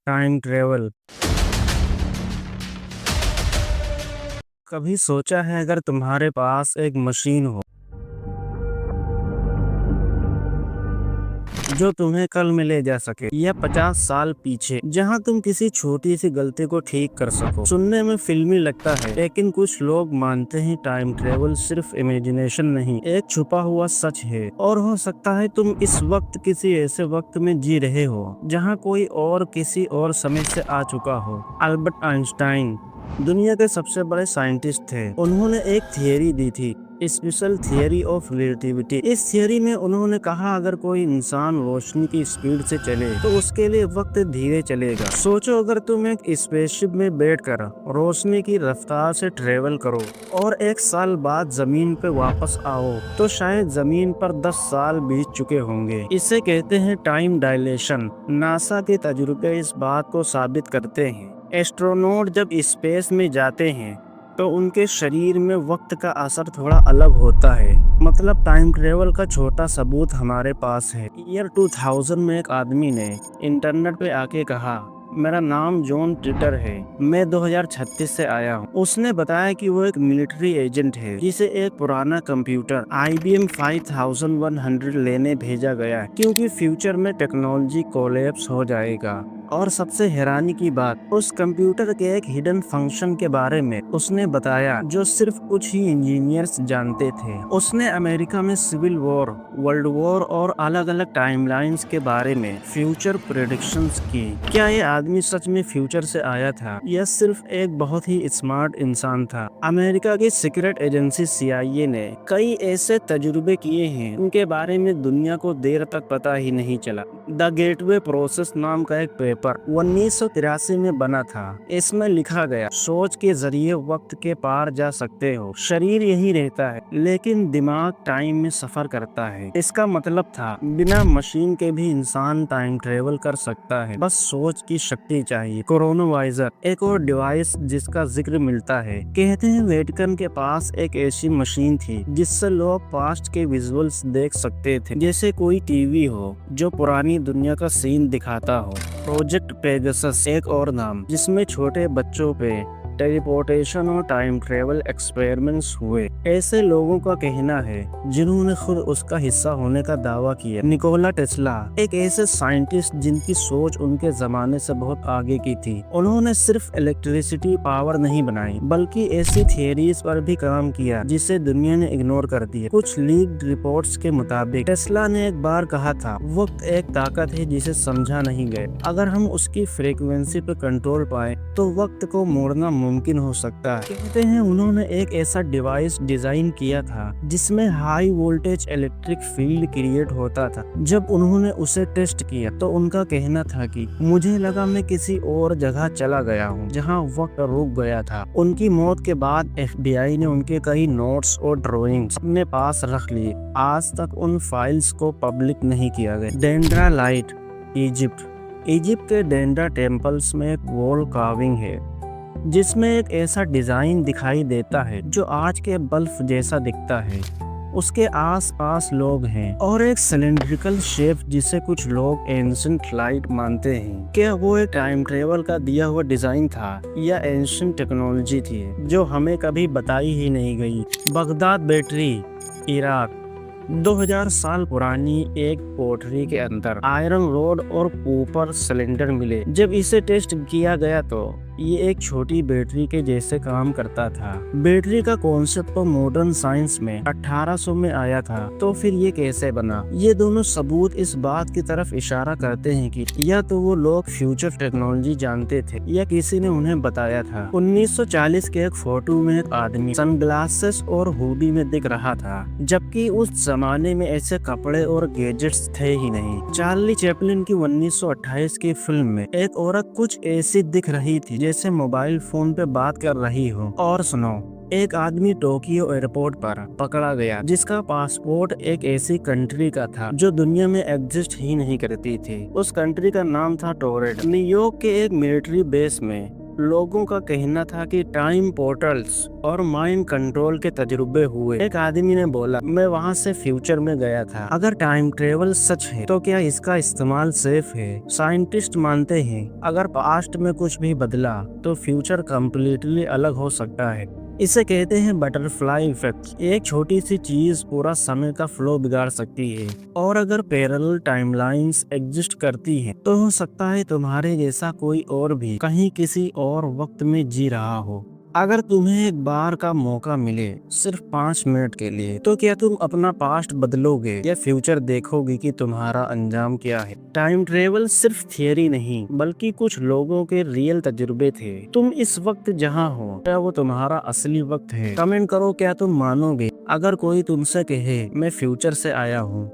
Time travel. कभी सोचा है अगर तुम्हारे पास एक मशीन हो जो तुम्हें कल में ले जा सके या 50 साल पीछे, जहां तुम किसी छोटी सी गलती को ठीक कर सको। सुनने में फिल्मी लगता है, लेकिन कुछ लोग मानते हैं टाइम ट्रेवल सिर्फ इमेजिनेशन नहीं, एक छुपा हुआ सच है। और हो सकता है तुम इस वक्त किसी ऐसे वक्त में जी रहे हो जहां कोई और किसी और समय से आ चुका हो। अल्बर्ट आइंस्टाइन दुनिया के सबसे बड़े साइंटिस्ट थे। उन्होंने एक थियरी दी थी, स्पेशल थियरी ऑफ रिलेटिविटी। इस थियरी में उन्होंने कहा अगर कोई इंसान रोशनी की स्पीड से चले तो उसके लिए वक्त धीरे चलेगा। सोचो अगर तुम एक स्पेसशिप में बैठकर रोशनी की रफ्तार से ट्रेवल करो और 1 साल बाद जमीन पे वापस आओ तो शायद जमीन पर 10 साल बीत चुके होंगे। इसे कहते हैं टाइम डायलेशन। नासा के तजुर्बे इस बात को साबित करते हैं। एस्ट्रोनॉट जब स्पेस में जाते हैं तो उनके शरीर में वक्त का असर थोड़ा अलग होता है। मतलब टाइम ट्रेवल का छोटा सबूत हमारे पास है। ईयर 2000 में एक आदमी ने इंटरनेट पे आके कहा, मेरा नाम जॉन टिटर है, मैं 2036 से आया हूँ। उसने बताया कि वो एक मिलिट्री एजेंट है जिसे एक पुराना कंप्यूटर IBM 5100 लेने भेजा गया है क्योंकि फ्यूचर में टेक्नोलॉजी कोलैप्स हो जाएगा। और सबसे हैरानी की बात, उस कंप्यूटर के एक हिडन फंक्शन के बारे में उसने बताया जो सिर्फ कुछ ही इंजीनियर्स जानते थे। उसने अमेरिका में सिविल वॉर, वर्ल्ड वॉर और अलग अलग टाइमलाइंस के बारे में फ्यूचर प्रेडिक्शंस की। क्या ये आदमी सच में फ्यूचर से आया था या सिर्फ एक बहुत ही स्मार्ट इंसान था? अमेरिका की सीक्रेट एजेंसी CIA ने कई ऐसे तजुर्बे किए हैं उनके बारे में दुनिया को देर तक पता ही नहीं चला। द गेटवे प्रोसेस नाम का एक पेपर 1983 में बना था। इसमें लिखा गया, सोच के जरिए वक्त के पार जा सकते हो। शरीर यही रहता है लेकिन दिमाग टाइम में सफर करता है। इसका मतलब था बिना मशीन के भी इंसान टाइम ट्रेवल कर सकता है, बस सोच की शक्ति चाहिए। कोरोनावाइजर एक और डिवाइस जिसका जिक्र मिलता है। कहते हैं वेटिकन के पास एक ऐसी मशीन थी जिससे लोग पास्ट के विजुअल्स देख सकते थे, जैसे कोई टीवी हो जो पुरानी दुनिया का सीन दिखाता हो। प्रोजेक्ट पेगासस एक और नाम, जिसमें छोटे बच्चों पे टेलीपोर्टेशन और टाइम ट्रेवल एक्सपेरिमेंट्स हुए। ऐसे लोगों का कहना है जिन्होंने खुद उसका हिस्सा होने का दावा किया। निकोला टेस्ला एक ऐसे साइंटिस्ट जिनकी सोच उनके जमाने से बहुत आगे की थी। उन्होंने सिर्फ इलेक्ट्रिसिटी पावर नहीं बनाई बल्कि ऐसी थियरीज पर भी काम किया जिसे दुनिया ने इग्नोर कर दिया। कुछ लीक्ड रिपोर्ट्स के मुताबिक टेस्ला ने एक बार कहा था, वक्त एक ताकत है जिसे समझा नहीं गया। अगर हम उसकी फ्रीक्वेंसी पर कंट्रोल पाए तो वक्त को मोड़ना मुमकिन हो सकता है। कहते हैं उन्होंने एक ऐसा डिवाइस डिजाइन किया था जिसमें high voltage electric field create होता था। जब उन्होंने उसे टेस्ट किया तो उनका कहना था कि मुझे लगा मैं किसी और जगह चला गया हूँ जहाँ वक्त रुक गया था। उनकी मौत के बाद FBI ने उनके कई नोट्स और ड्राइंग्स अपने पास रख लिए। आज तक उन फाइल्स को पब्लिक नहीं किया गया। डेंड्रा लाइट, इजिप्ट के डेंड्रा टेम्पल्स में एक वॉल कार्विंग है जिसमें एक ऐसा डिजाइन दिखाई देता है जो आज के बल्ब जैसा दिखता है। उसके आसपास लोग हैं और एक सिलेंड्रिकल शेप जिसे कुछ लोग एंशिएंट लाइट मानते हैं। क्या वो एक टाइम ट्रेवल का दिया हुआ डिजाइन था या एंशिएंट टेक्नोलॉजी थी जो हमें कभी बताई ही नहीं गई? Baghdad battery, Iraq. 2000 साल पुरानी एक पोटरी के अंदर आयरन रोड और कॉपर सिलेंडर मिले। जब इसे टेस्ट किया गया तो ये एक छोटी बैटरी के जैसे काम करता था। बैटरी का कॉन्सेप्ट तो मॉडर्न साइंस में 1800 में आया था, तो फिर ये कैसे बना? ये दोनों सबूत इस बात की तरफ इशारा करते हैं कि या तो वो लोग फ्यूचर टेक्नोलॉजी जानते थे या किसी ने उन्हें बताया था। 1940 के एक फोटो में एक आदमी सनग्लासेस और हुडी में दिख रहा था, जबकि उस जमाने में ऐसे कपड़े और गैजेट्स थे ही नहीं। चार्ली चैपलिन की 1928 की फिल्म में एक औरत कुछ ऐसी दिख रही थी जैसे मोबाइल फोन पे बात कर रही हो। और सुनो, एक आदमी टोक्यो एयरपोर्ट पर पकड़ा गया जिसका पासपोर्ट एक ऐसी कंट्री का था जो दुनिया में एग्जिस्ट ही नहीं करती थी। उस कंट्री का नाम था टोरेट। न्यूयॉर्क के एक मिलिट्री बेस में लोगों का कहना था कि टाइम पोर्टल्स और माइंड कंट्रोल के तजुर्बे हुए। एक आदमी ने बोला, मैं वहां से फ्यूचर में गया था। अगर टाइम ट्रेवल सच है तो क्या इसका इस्तेमाल सेफ है? साइंटिस्ट मानते हैं अगर पास्ट में कुछ भी बदला तो फ्यूचर कम्प्लीटली अलग हो सकता है। इसे कहते हैं बटरफ्लाई इफेक्ट। एक छोटी सी चीज पूरा समय का फ्लो बिगाड़ सकती है। और अगर पैरेलल टाइमलाइंस एग्जिस्ट करती हैं, तो हो सकता है तुम्हारे जैसा कोई और भी कहीं किसी और वक्त में जी रहा हो। अगर तुम्हें एक बार का मौका मिले सिर्फ 5 मिनट के लिए, तो क्या तुम अपना पास्ट बदलोगे या फ्यूचर देखोगे कि तुम्हारा अंजाम क्या है? टाइम ट्रेवल सिर्फ थियरी नहीं बल्कि कुछ लोगों के रियल तजुर्बे थे। तुम इस वक्त जहाँ हो, क्या वो तुम्हारा असली वक्त है? कमेंट करो, क्या तुम मानोगे अगर कोई तुमसे कहे मैं फ्यूचर से आया हूँ?